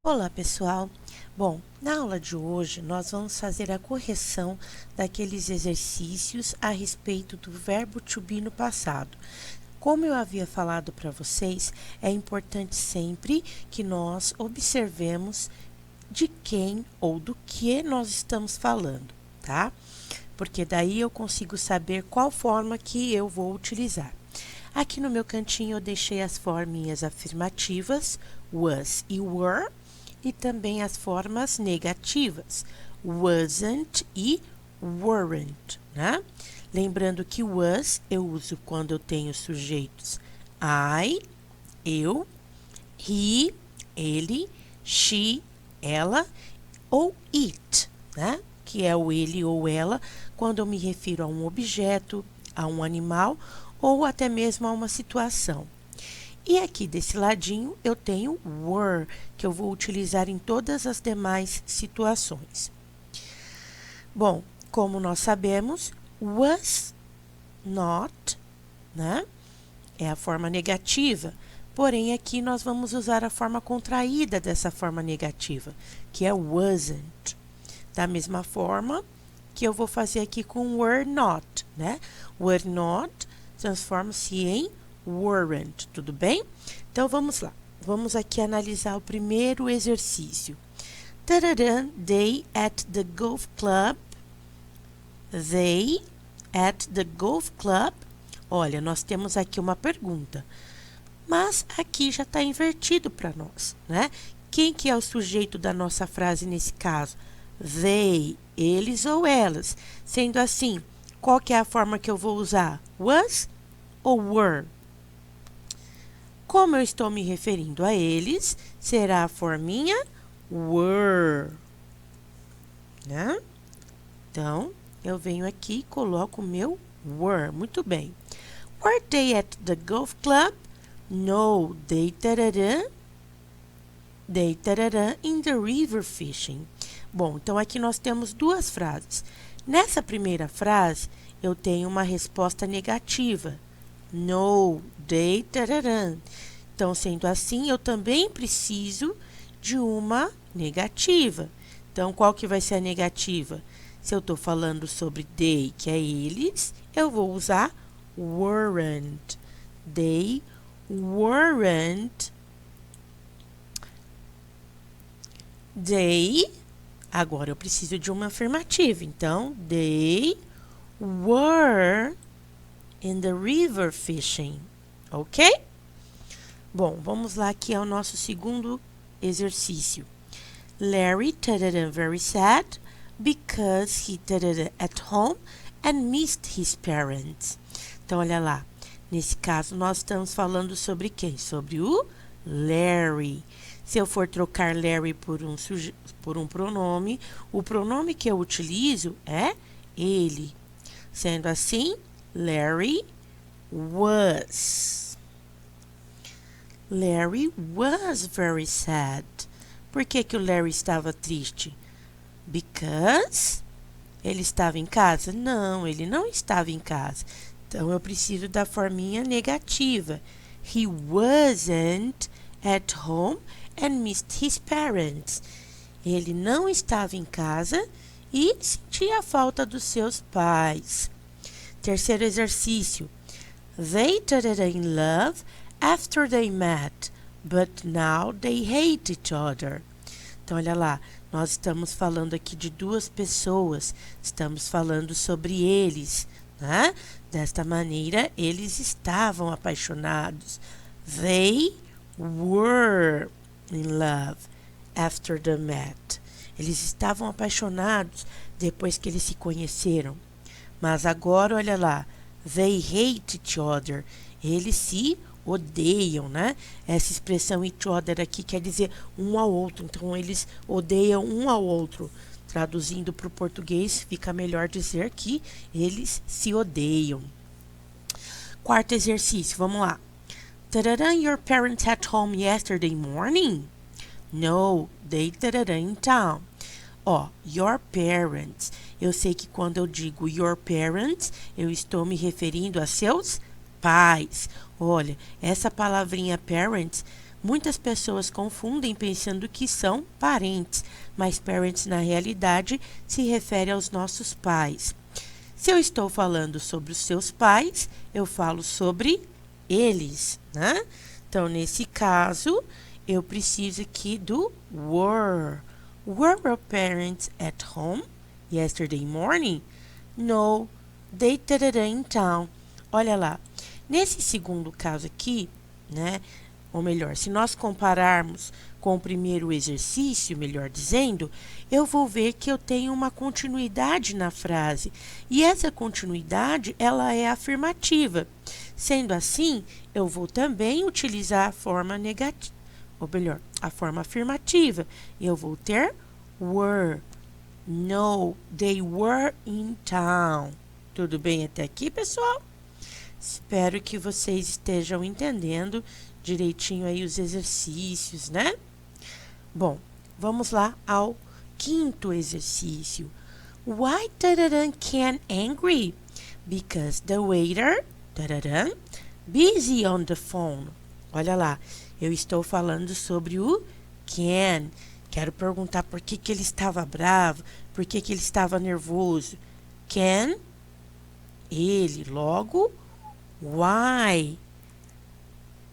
Olá, pessoal! Bom, na aula de hoje nós vamos fazer a correção daqueles exercícios a respeito do verbo to be no passado. Como eu havia falado para vocês, é importante sempre que nós observemos de quem ou do que nós estamos falando, tá? Porque daí eu consigo saber qual forma que eu vou utilizar. Aqui no meu cantinho eu deixei as forminhas afirmativas, was e were, e também as formas negativas, wasn't e weren't, né? Lembrando que was eu uso quando eu tenho sujeitos I, eu, he, ele, she, ela, ou it, né? Que é o ele ou ela, quando eu me refiro a um objeto, a um animal ou até mesmo a uma situação. E aqui desse ladinho eu tenho were, que eu vou utilizar em todas as demais situações. Bom, como nós sabemos, was not, né? É a forma negativa. Porém, aqui nós vamos usar a forma contraída dessa forma negativa, que é wasn't. Da mesma forma que eu vou fazer aqui com were not, né? Were not transforma-se em weren't, tudo bem? Então, vamos lá. Vamos aqui analisar o primeiro exercício. They at the golf club. They at the golf club. Olha, nós temos aqui uma pergunta. Mas aqui já está invertido para nós, né? Quem que é o sujeito da nossa frase nesse caso? They, eles ou elas. Sendo assim, qual que é a forma que eu vou usar? Was ou were? Como eu estou me referindo a eles, será a forminha were, né? Então, eu venho aqui e coloco o meu were. Muito bem. Were they at the golf club? No, they in the river fishing. Bom, então aqui nós temos duas frases. Nessa primeira frase, eu tenho uma resposta negativa. No, they Então, sendo assim, eu também preciso de uma negativa. Então, qual que vai ser a negativa? Se eu estou falando sobre they, que é eles, eu vou usar weren't. They weren't. They, agora eu preciso de uma afirmativa. Então, they were in the river fishing. Ok? Bom, vamos lá aqui ao nosso segundo exercício. Larry very sad because he at home and missed his parents. Então, olha lá. Nesse caso, nós estamos falando sobre quem? Sobre o Larry. Se eu for trocar Larry por um pronome, o pronome que eu utilizo é ele. Sendo assim, Larry was. Larry was very sad. Por que que o Larry estava triste? Because ele estava em casa? Não, ele não estava em casa. Então, eu preciso da forminha negativa. He wasn't at home and missed his parents. Ele não estava em casa e sentia a falta dos seus pais. Terceiro exercício. They in love after they met, but now they hate each other. Então, olha lá, nós estamos falando aqui de duas pessoas, estamos falando sobre eles, né? Desta maneira, eles estavam apaixonados. They were in love after they met. Eles estavam apaixonados depois que eles se conheceram. Mas agora, olha lá, they hate each other. Eles se odeiam, né? Essa expressão each other aqui quer dizer um ao outro. Então, eles odeiam um ao outro. Traduzindo para o português, fica melhor dizer que eles se odeiam. Quarto exercício, vamos lá. Your parents at home yesterday morning? No, they in town. Ó, your parents. Eu sei que quando eu digo your parents, eu estou me referindo a seus pais. Olha, essa palavrinha parents Muitas pessoas confundem pensando que são parentes, mas parents na realidade se refere aos nossos pais. Se eu estou falando sobre os seus pais, eu falo sobre eles, né? Então, nesse caso, eu preciso aqui do were. Were your parents at home yesterday morning? No, they did in town. Olha lá. Nesse segundo caso aqui, né? Ou melhor, se nós compararmos com o primeiro exercício, melhor dizendo, eu vou ver que eu tenho uma continuidade na frase. E essa continuidade, ela é afirmativa. Sendo assim, eu vou também utilizar a forma negativa, ou melhor, a forma afirmativa. Eu vou ter were. No, they were in town. Tudo bem até aqui, pessoal? Espero que vocês estejam entendendo direitinho aí os exercícios, né? Bom, vamos lá ao quinto exercício. Why Ken angry? Because the waiter busy on the phone. Olha lá, eu estou falando sobre o Ken. Quero perguntar por que ele estava bravo, por que ele estava nervoso. Ken, ele, logo, why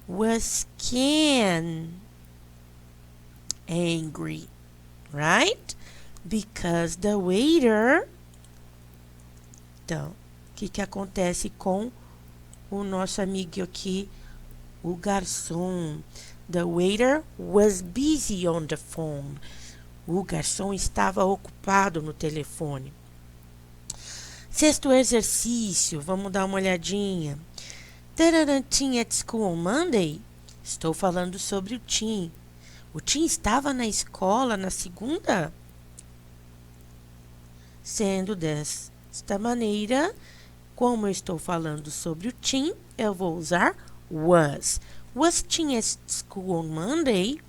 was Ken angry? Right? Because the waiter. Então, o que acontece com o nosso amigo aqui, o garçom? The waiter was busy on the phone. O garçom estava ocupado no telefone. Sexto exercício, vamos dar uma olhadinha. Tim at school on Monday? Estou falando sobre o Tim. O Tim estava na escola na segunda? Sendo desta maneira, como eu estou falando sobre o Tim, eu vou usar was. Was Tim at school on Monday?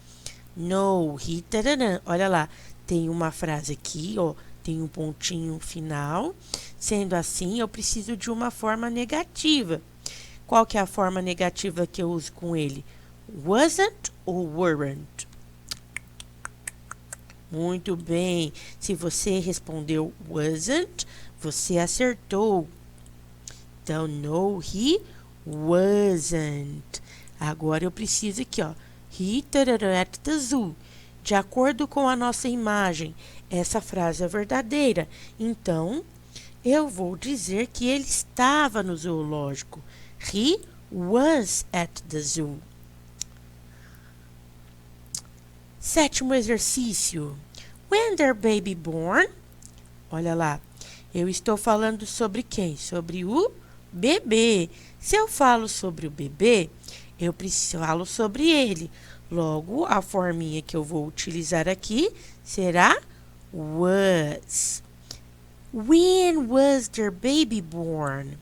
No, he didn't. Olha lá, tem uma frase aqui, ó, tem um pontinho final. Sendo assim, eu preciso de uma forma negativa. Qual que é a forma negativa que eu uso com ele? Wasn't ou weren't? Muito bem. Se você respondeu wasn't, você acertou. Então, no, he wasn't. Agora eu preciso aqui, ó. He at the zoo. De acordo com a nossa imagem, essa frase é verdadeira. Então, eu vou dizer que ele estava no zoológico. He was at the zoo. Sétimo exercício. When their baby born? Olha lá. Eu estou falando sobre quem? Sobre o bebê. Se eu falo sobre o bebê, eu falo sobre ele. Logo, a forminha que eu vou utilizar aqui será was. When was their baby born?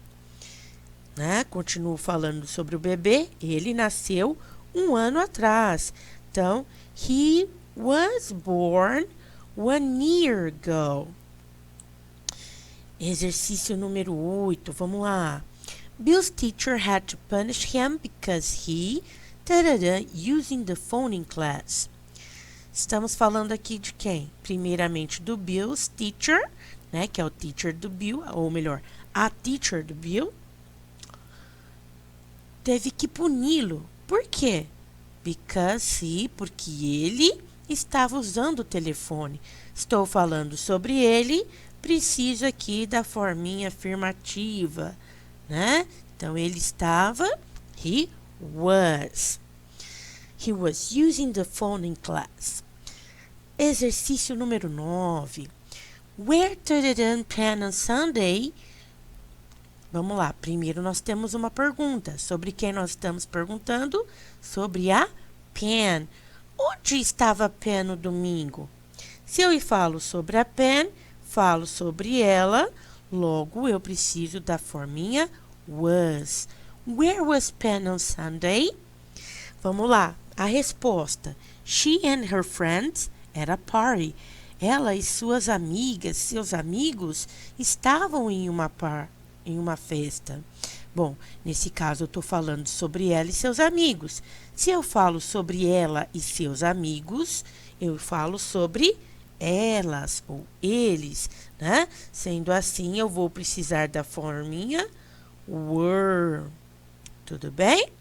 Né? Continuo falando sobre o bebê. Ele nasceu 1 ano atrás. Então, he was born 1 year ago. Exercício número 8. Vamos lá. Bill's teacher had to punish him because he using the phone in class. Estamos falando aqui de quem? Primeiramente do Bill's teacher, né, que é o teacher do Bill, ou melhor, a teacher do Bill. Teve que puni-lo. Por quê? Porque ele estava usando o telefone. Estou falando sobre ele, preciso aqui da forminha afirmativa, né? Então, ele estava, he was. He was using the phone in class. Exercício número 9. Where did Pen on Sunday? Vamos lá, primeiro nós temos uma pergunta. Sobre quem nós estamos perguntando? Sobre a Pen. Onde estava a Pen no domingo? Se eu falo sobre a Pen, falo sobre ela, logo eu preciso da forminha was. Where was Pen on Sunday? Vamos lá, a resposta. She and her friends at a party. Ela e suas amigas, seus amigos, estavam em uma festa. Bom, nesse caso eu estou falando sobre ela e seus amigos. Se eu falo sobre ela e seus amigos, eu falo sobre elas ou eles, né? Sendo assim, eu vou precisar da forminha were. Tudo bem?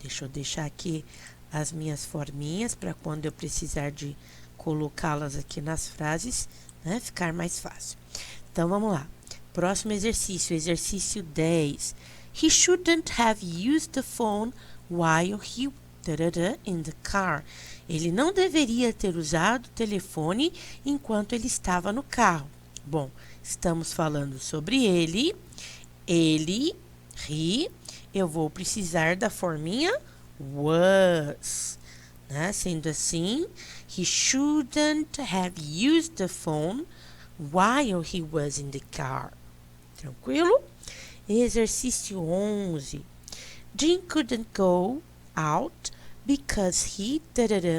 Deixa eu deixar aqui as minhas forminhas para quando eu precisar de colocá-las aqui nas frases, né, ficar mais fácil. Então, vamos lá. Próximo exercício, exercício 10. He shouldn't have used the phone while he in the car. Ele não deveria ter usado o telefone enquanto ele estava no carro. Bom, estamos falando sobre ele, he. Eu vou precisar da forminha was, né? Sendo assim, he shouldn't have used the phone while he was in the car. Tranquilo? Exercício 11. Jim couldn't go out because he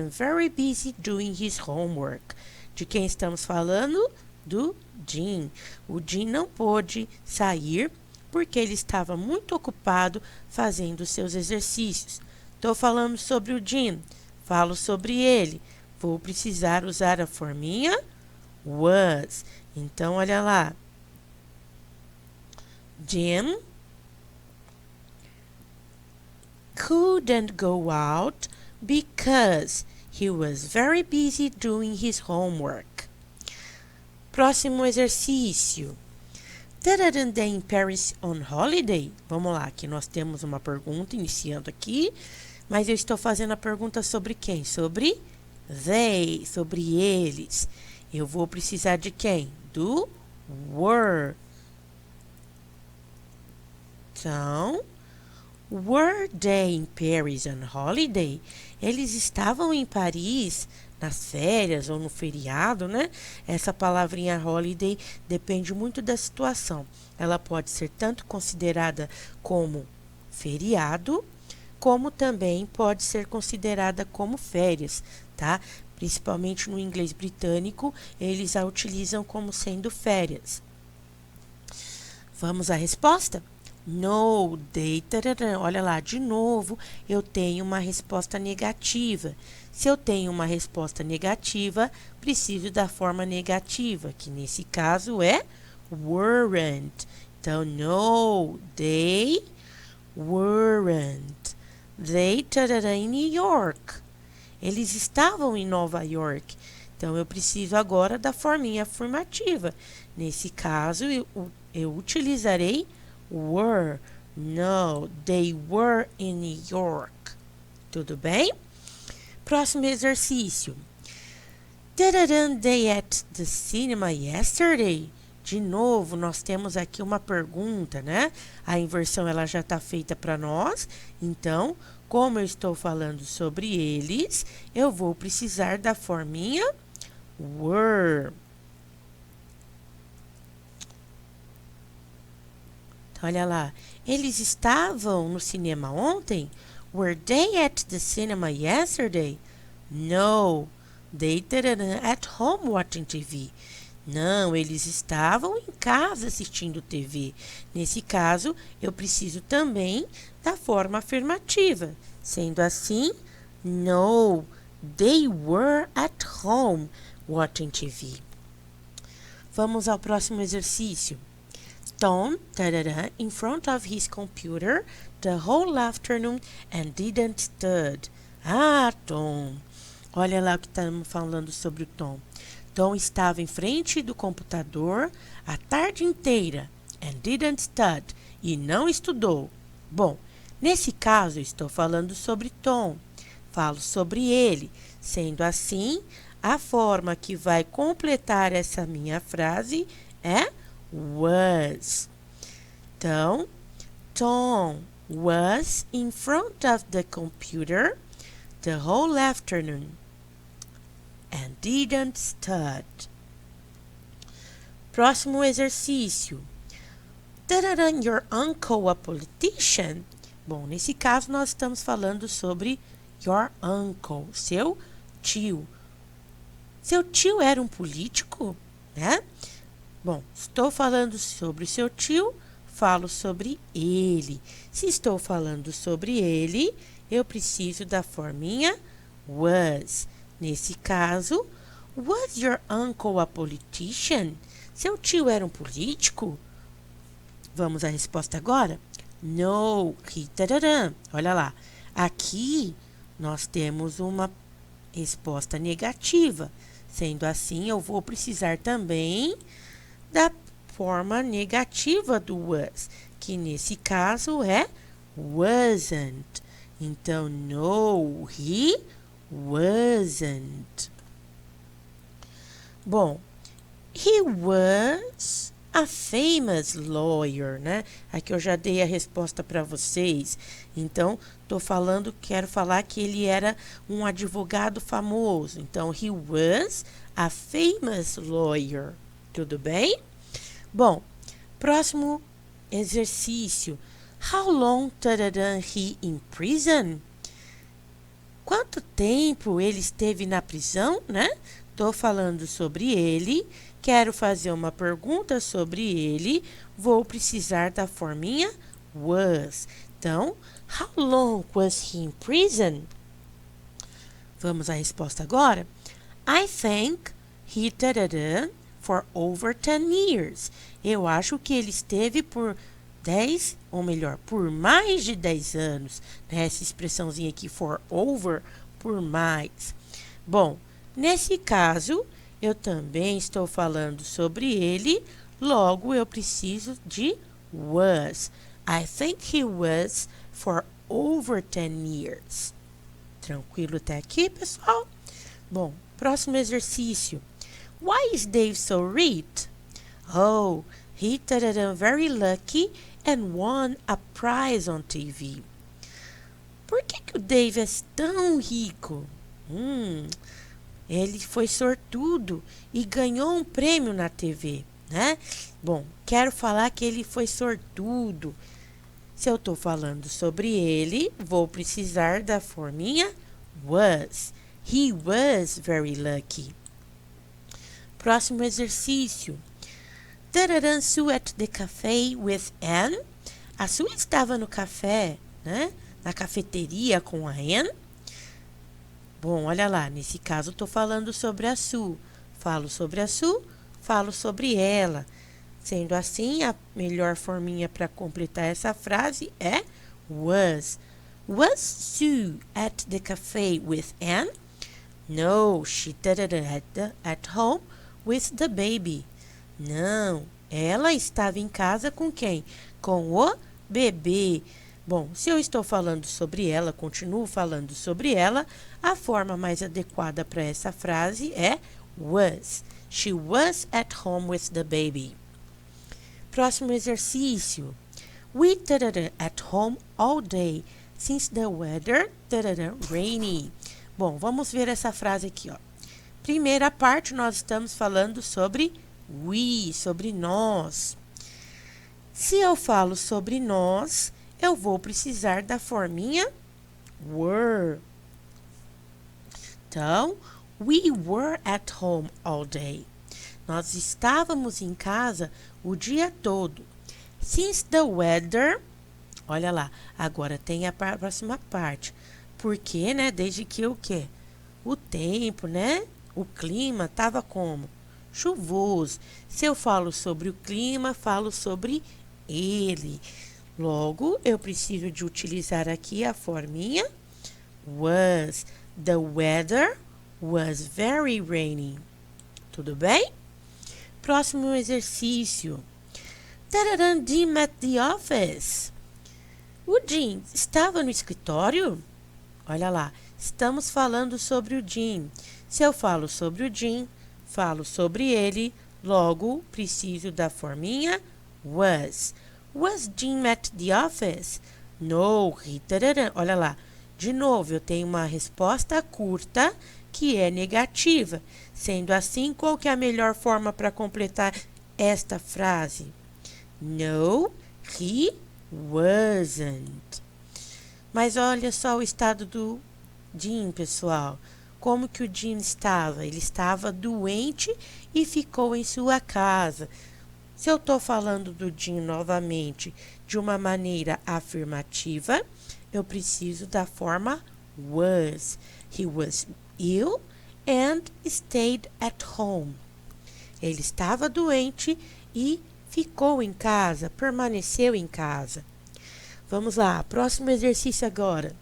very busy doing his homework. De quem estamos falando? Do Jim. O Jim não pôde sair porque ele estava muito ocupado fazendo seus exercícios. Estou falando sobre o Jim, falo sobre ele. Vou precisar usar a forminha was. Então, olha lá. Jim couldn't go out because he was very busy doing his homework. Próximo exercício. Didn't they in Paris on holiday? Vamos lá, aqui nós temos uma pergunta iniciando aqui, mas eu estou fazendo a pergunta sobre quem? Sobre they, sobre eles. Eu vou precisar de quem? Do were. Então, were they in Paris on holiday? Eles estavam em Paris nas férias ou no feriado, né? Essa palavrinha holiday depende muito da situação. Ela pode ser tanto considerada como feriado, como também pode ser considerada como férias, tá? Principalmente no inglês britânico, eles a utilizam como sendo férias. Vamos à resposta? No, they, olha lá, de novo, eu tenho uma resposta negativa. Se eu tenho uma resposta negativa, preciso da forma negativa, que nesse caso é weren't. Então, no, they weren't. They, in New York. Eles estavam em Nova York. Então, eu preciso agora da forminha afirmativa. Nesse caso, eu utilizarei were. No, they were in New York. Tudo bem? Próximo exercício. Didn't they at the cinema yesterday? De novo, nós temos aqui uma pergunta, né? A inversão ela já está feita para nós. Então, como eu estou falando sobre eles, eu vou precisar da forminha were. Olha lá, eles estavam no cinema ontem? Were they at the cinema yesterday? No, they didn't at home watching TV. Não, eles estavam em casa assistindo TV. Nesse caso, eu preciso também da forma afirmativa. Sendo assim, no, they were at home watching TV. Vamos ao próximo exercício. Tom, in front of his computer the whole afternoon and didn't study. Ah, Tom. Olha lá o que estamos falando sobre o Tom. Tom estava em frente do computador a tarde inteira and didn't study. E não estudou. Bom, nesse caso eu estou falando sobre Tom. Falo sobre ele. Sendo assim, a forma que vai completar essa minha frase é was. Então, Tom was in front of the computer the whole afternoon and didn't study. Próximo exercício. Didn't your uncle a politician? Bom, nesse caso nós estamos falando sobre your uncle, seu tio. Seu tio era um político, né? Bom, estou falando sobre o seu tio, falo sobre ele. Se estou falando sobre ele, eu preciso da forminha was. Nesse caso, was your uncle a politician? Seu tio era um político? Vamos à resposta agora? No, he tararã. Olha lá. Aqui nós temos uma resposta negativa. Sendo assim, eu vou precisar também da forma negativa do was, que nesse caso é wasn't. Então, no, he wasn't. Bom, he was a famous lawyer, né? Aqui eu já dei a resposta para vocês. Então, quero falar que ele era um advogado famoso. Então, he was a famous lawyer. Tudo bem? Bom, próximo exercício. How long he in prison? Quanto tempo ele esteve na prisão, né? Estou falando sobre ele. Quero fazer uma pergunta sobre ele. Vou precisar da forminha was. Então, how long was he in prison? Vamos à resposta agora. I think he for over 10 years. Eu acho que ele esteve por 10, ou melhor, por mais de 10 anos. Né? Essa expressãozinha aqui, for over, por mais. Bom, nesse caso, eu também estou falando sobre ele, logo eu preciso de was. I think he was for over 10 years. Tranquilo até aqui, pessoal? Bom, próximo exercício. Why is Dave so rich? Oh, he very lucky and won a prize on TV. Por que o Dave é tão rico? Ele foi sortudo e ganhou um prêmio na TV, né? Bom, quero falar que ele foi sortudo. Se eu estou falando sobre ele, vou precisar da forminha was. He was very lucky. Próximo exercício. Sue at the cafe with Anne. A Sue estava no café, né? Na cafeteria com a Anne. Bom, olha lá, nesse caso estou falando sobre a Sue. Falo sobre a Sue, falo sobre ela. Sendo assim, a melhor forminha para completar essa frase é was. Was Sue at the cafe with Anne? No, she at home with the baby. Não, ela estava em casa com quem? Com o bebê. Bom, se eu estou falando sobre ela, continuo falando sobre ela, a forma mais adequada para essa frase é was. She was at home with the baby. Próximo exercício. We at home all day since the weather rainy. Bom, vamos ver essa frase aqui, ó. Primeira parte, nós estamos falando sobre we, sobre nós. Se eu falo sobre nós, eu vou precisar da forminha were. Então, we were at home all day. Nós estávamos em casa o dia todo. Since the weather, olha lá, agora tem a próxima parte. Porque, né, desde que o quê? O tempo, né? O clima estava como? Chuvoso. Se eu falo sobre o clima, falo sobre ele. Logo, eu preciso de utilizar aqui a forminha was. The weather was very rainy. Tudo bem? Próximo exercício. Jim at the office. O Jim estava no escritório? Olha lá, estamos falando sobre o Jim. Se eu falo sobre o Jim, falo sobre ele, logo preciso da forminha was. Was Jim at the office? No, he didn't. Olha lá, de novo, eu tenho uma resposta curta que é negativa. Sendo assim, qual que é a melhor forma para completar esta frase? No, he wasn't. Mas olha só o estado do Jim, pessoal. como que o Jim estava? Ele estava doente e ficou em sua casa. Se eu estou falando do Jim novamente de uma maneira afirmativa, eu preciso da forma was. He was ill and stayed at home. Ele estava doente e ficou em casa, permaneceu em casa. Vamos lá, próximo exercício agora.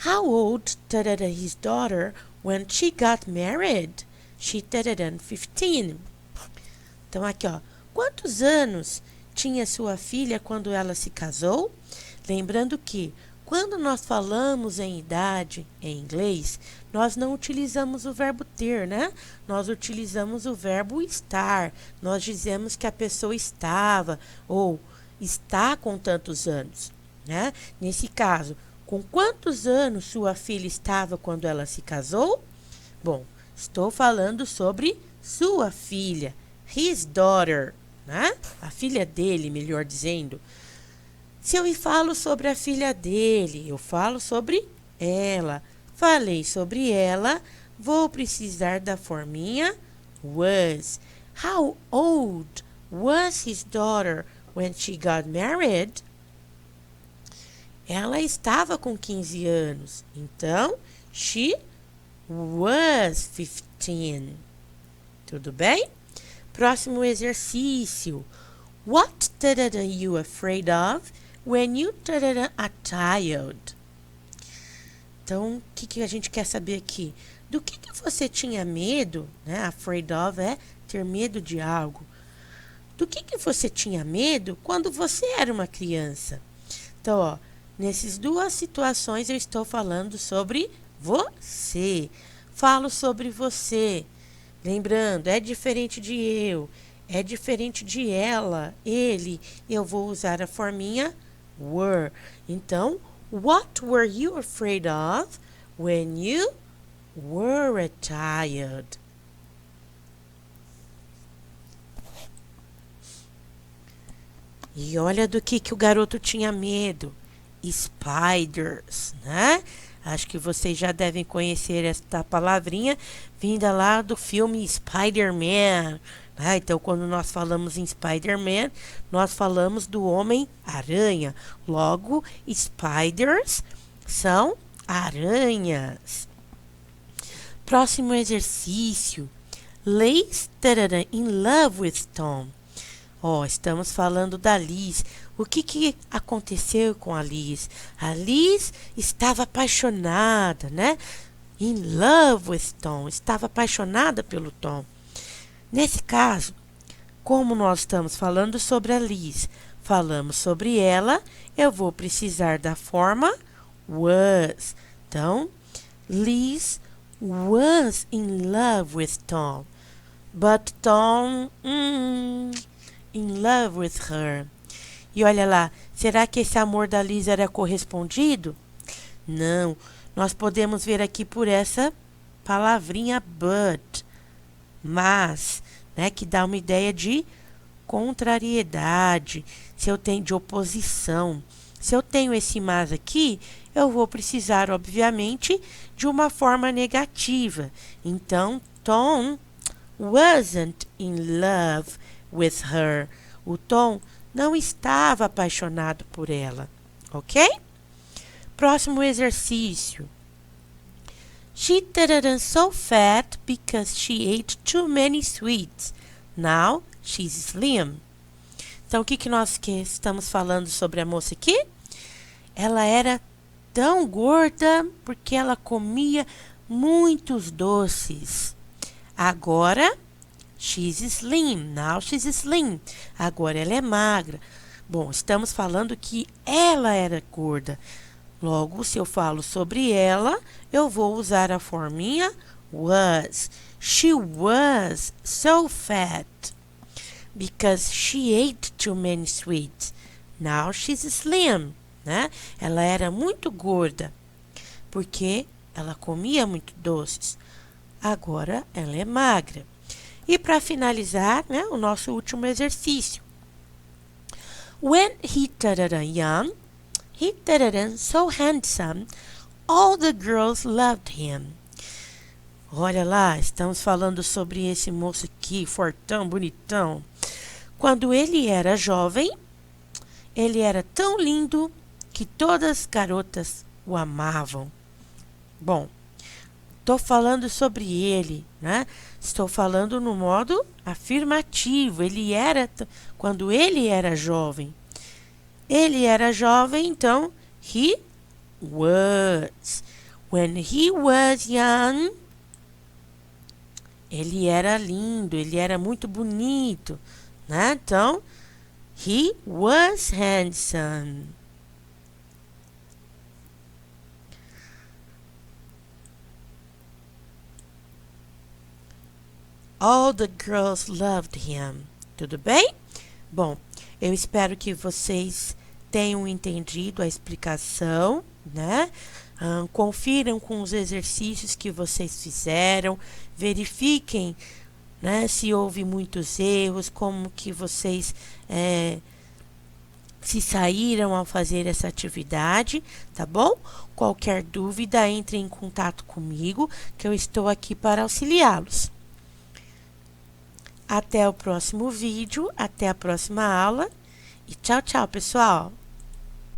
How old his daughter when she got married? She 15. Então aqui, ó, quantos anos tinha sua filha quando ela se casou? Lembrando que quando nós falamos em idade em inglês, nós não utilizamos o verbo ter, né? Nós utilizamos o verbo estar. Nós dizemos que a pessoa estava ou está com tantos anos, né? Nesse caso, com quantos anos sua filha estava quando ela se casou? Bom, estou falando sobre sua filha, his daughter, né? A filha dele, melhor dizendo. Se eu falo sobre a filha dele, eu falo sobre ela. Falei sobre ela, vou precisar da forminha was. How old was his daughter when she got married? Ela estava com 15 anos. Então, she was 15. Tudo bem? Próximo exercício. What are you afraid of when you are tired? Então, o que a gente quer saber aqui? Do que você tinha medo, né? Afraid of é ter medo de algo. Do que você tinha medo quando você era uma criança? Então, ó, nessas duas situações eu estou falando sobre você. Falo sobre você. Lembrando, é diferente de eu, é diferente de ela, ele. Eu vou usar a forminha were. Então, what were you afraid of when you were a child? E olha do que o garoto tinha medo. Spiders, né? Acho que vocês já devem conhecer esta palavrinha vinda lá do filme Spider-Man. Né? Então, quando nós falamos em Spider-Man, nós falamos do Homem-Aranha. Logo, spiders são aranhas. Próximo exercício. Liz in love with Tom. Estamos falando da Liz. O que aconteceu com a Liz? A Liz estava apaixonada, né? In love with Tom. Estava apaixonada pelo Tom. Nesse caso, como nós estamos falando sobre a Liz, falamos sobre ela, eu vou precisar da forma was. Então, Liz was in love with Tom. But Tom, in love with her. E olha lá, será que esse amor da Liz era correspondido? Não, nós podemos ver aqui por essa palavrinha but, mas, né, que dá uma ideia de contrariedade, se eu tenho de oposição. Se eu tenho esse mas aqui, eu vou precisar, obviamente, de uma forma negativa. Então, Tom wasn't in love with her. O Tom não estava apaixonado por ela, ok? Próximo exercício. She turned so fat because she ate too many sweets. Now she's slim. Então, o que nós estamos falando sobre a moça aqui? Ela era tão gorda porque ela comia muitos doces. Agora, she's slim. Now she's slim. Agora ela é magra. Bom, estamos falando que ela era gorda. Logo, se eu falo sobre ela, eu vou usar a forminha was. She was so fat because she ate too many sweets. Now she's slim, né? Ela era muito gorda porque ela comia muito doces. Agora ela é magra. E para finalizar, né, o nosso último exercício. When he turned young, he turned so handsome, all the girls loved him. Olha lá, estamos falando sobre esse moço aqui, fortão, bonitão. Quando ele era jovem, ele era tão lindo que todas as garotas o amavam. Bom, estou falando sobre ele, né? Estou falando no modo afirmativo. Quando ele era jovem. Ele era jovem, então he was. When he was young, ele era lindo, ele era muito bonito, né? Então, he was handsome. All the girls loved him. Tudo bem? Bom, eu espero que vocês tenham entendido a explicação, né? Confiram com os exercícios que vocês fizeram, verifiquem, né, se houve muitos erros, como que vocês se saíram ao fazer essa atividade, tá bom? Qualquer dúvida, entre em contato comigo, que eu estou aqui para auxiliá-los. Até o próximo vídeo, até a próxima aula e tchau, tchau, pessoal!